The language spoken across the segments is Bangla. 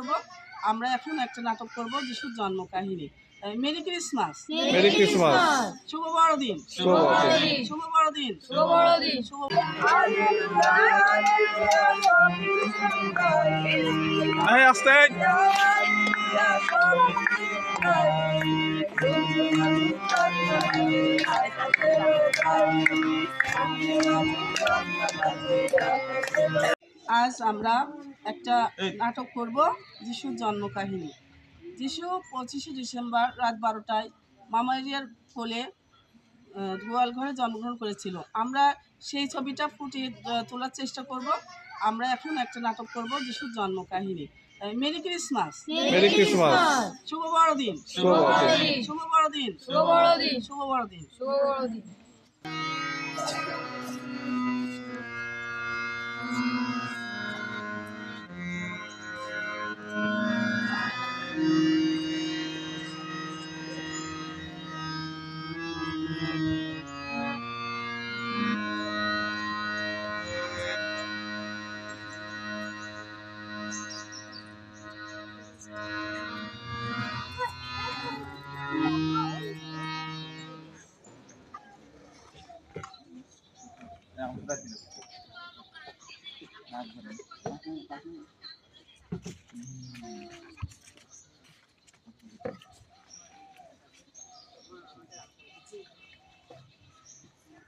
করব। আমরা এখন একটা নাটক করব যিশুর জন্ম কাহিনী। মেরি ক্রিসমাস, মেরি ক্রিসমাস, শুভ বড়দিন, শুভ বড়দিন, শুভ বড়দিন, শুভ বড়দিন। শুভ এই আস্তে আজ আমরা একটা নাটক করব যিশুর জন্ম কাহিনী। যিশু 25শে ডিসেম্বর রাত 12টায় মামারিয়ার কোলে গোয়াল ঘরে জন্মগ্রহণ করেছিল। আমরা সেই ছবিটা ফুটিয়ে তোলার চেষ্টা করব। আমরা এখন একটা নাটক করব যিশুর জন্ম কাহিনী। মেরি ক্রিসমাস, মেরি ক্রিসমাস, শুভ বড়দিন, শুভ বড়দিন, শুভ বড়দিন, শুভ বড়দিন। শুভ বড়দিন। শুভ বড়দিন।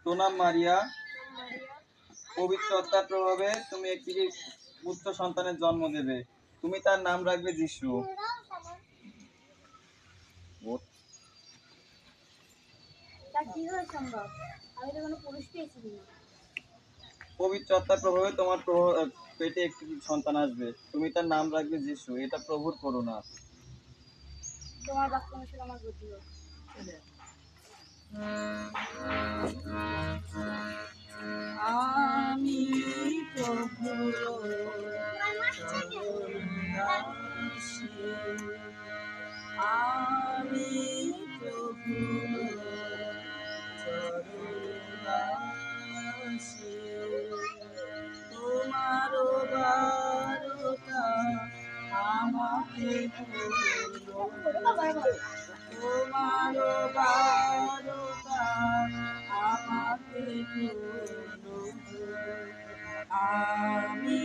তোর নাম মারিয়া, পবিত্র আত্মার প্রভাবে তুমি একটি পুত্র সন্তানের জন্ম দেবে। তুমি তার নাম রাখবে যিশু। পবিত্র আত্মার প্রভাবে তোমার পেটে একটি সন্তান আসবে। তুমি তার নাম রাখবে যিশু। এটা প্রভুর করুণা। তোমার বাক্য অনুসারে আমার বুদ্ধি হোক। আমি প্রভুর আমি প্রভুর চরণাসি, তোমার বারতা আমাকে তোমার বারতা আমাকে আমি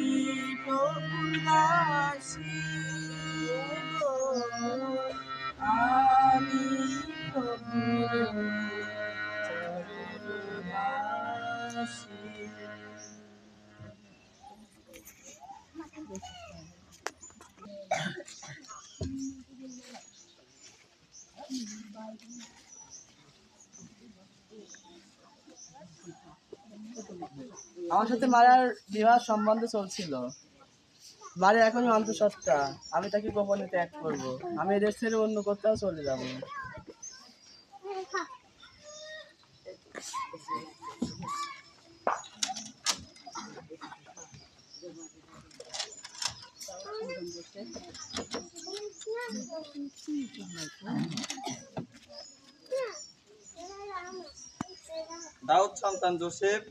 প্রভুর দাসী, আমি প্রভুর চরণাসি। আমার সাথে মারিয়ার বিবাহ সম্বন্ধ চলছিল। মারিয়া এখনই অন্তঃসত্ত্বা। আমি তাকে গোপনে ত্যাগ করব। আমি এদের ছেড়ে অন্য কোথাও চলে যাব। দাউদ সন্তান যোসেফ,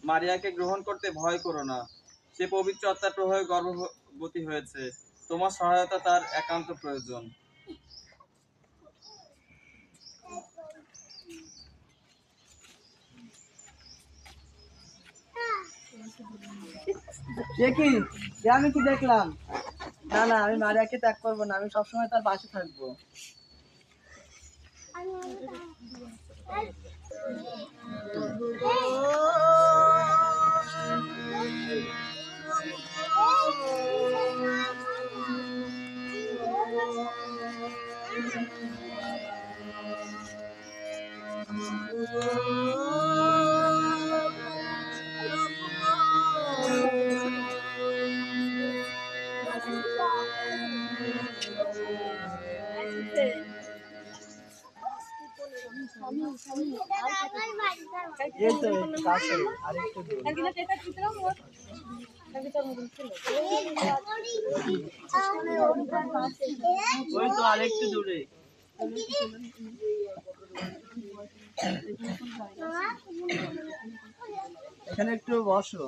মারিয়াকে গ্রহণ করতে ভয় করো না। সে পবিত্র আত্মার প্রভাবে গর্ভবতী হয়েছে। তোমার সহায়তা তার একান্ত প্রয়োজন। কি আমি কি দেখলাম? না না, আমি মারিয়াকে ত্যাগ করবো না। আমি সবসময় তার পাশে থাকবো। এই তো একটু কাছে, আরেকটু দূরে। ওই তো আরেকটু দূরে। এখানে একটু বসো।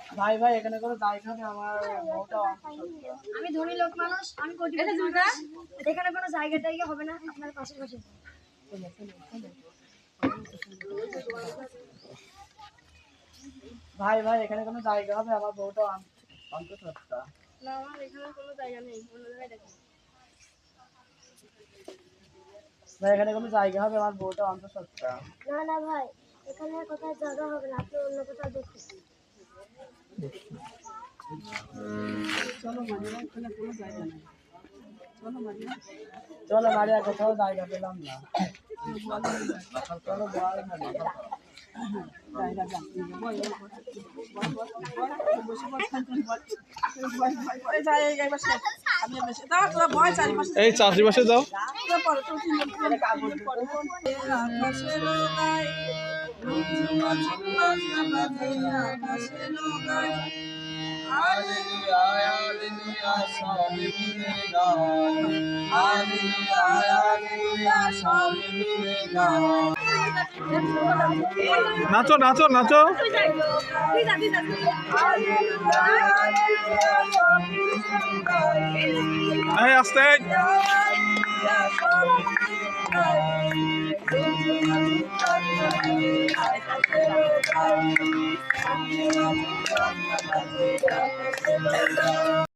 ভাই ভাই এখানে কোনো জায়গা নেই, আমার বউটা অন্তঃসত্ত্বা। আমি ধনী লোক মানুষ, আমি কোটিপতি মানুষ, এখানে কোনো জায়গা টাইগা হবে না, আপনার পাশে পাশে। ভাই ভাই এখানে কোনো জায়গা হবে, আমার বউটা অন্তঃসত্ত্বা। না, আমার এখানে কোনো জায়গা নেই, অন্য জায়গায় দেখো। ভাই এখানে কোনো জায়গা হবে, আমার বউটা অন্তঃসত্ত্বা। না না ভাই, এখানে কোথাও জায়গা হবে না, আপনি অন্য কোথাও দেখুন। চলো মারিয়া, এখানে কোনো জায়গা নেই। চলো মারিয়া, চলো মারিয়া, কোথাও জায়গা পেলাম না। চলো বল মারিয়া। জায়গা যা, বল, বসে বল, এইবার শেষ। আমি আর বেশি দাও, তোরা বয় চারিপাশে। এই চাষিবাসে যাও। তোরা পরে, তোরা তিনজন পরে। আকাশের গায়ে, ঝুমা ঝুমা বাজে আকাশের গায়ে। হালেলুয়া হালেলুয়া সবে মিলে গায়, হালেলুয়া হালেলুয়া সবে মিলে গায়। নাচো নাচো নাচো। এই আস্তে।